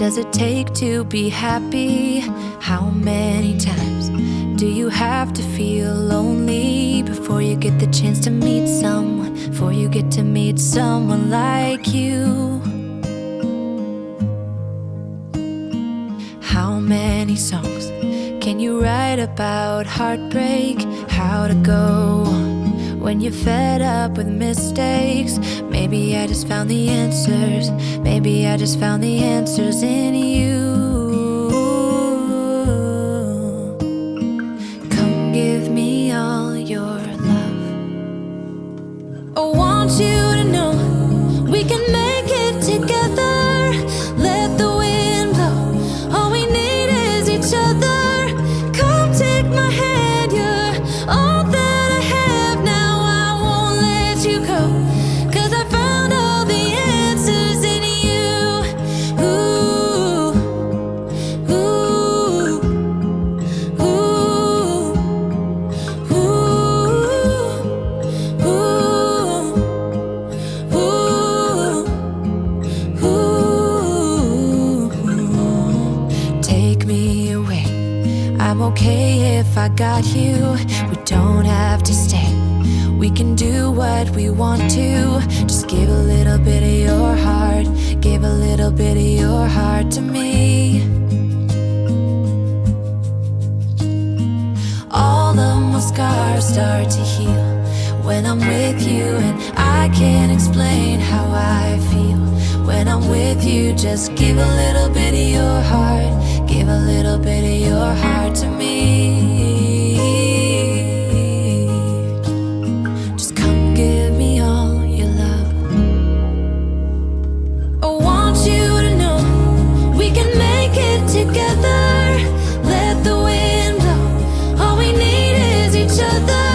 does it take to be happy? How many times do you have to feel lonely before you get the chance to meet someone, before you get to meet someone like you? How many songs can you write about heartbreak? How to go on when you're fed up with mistakes? Maybe I just found the answers. Maybe I just found the answers in you. Come give me all your love. I want you to know we can make it together. Let the wind blow. All we need is each other. Come take my hand. You're all that I have now. I won't let you go, 'cause I found all the answers in you. Ooh, ooh, ooh, ooh, ooh, ooh. Take me away. I'm okay if I got you. We don't have to stay. We can do what we want to. Just give a little bit of your heart. Give a little bit of your heart to me. All of my scars start to heal when I'm with you, and I can't explain how I feel when I'm with you. Just give a little bit of your heart. Give a little bit of your heart to me. Just come give me all your love. I want you to know we can make it together. Let the wind blow. All we need is each other.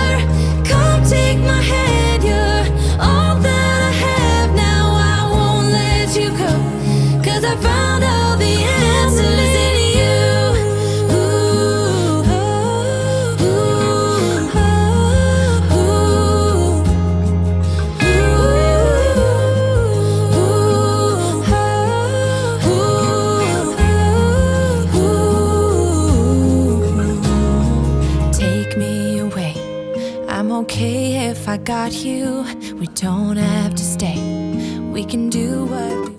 Come take my hand. You're all that I have now. I won't let you go, 'cause I found all the answers in you. Ooh, ooh, ooh, ooh. Take me away. I'm okay if I got you. We don't have to stay. We can do what we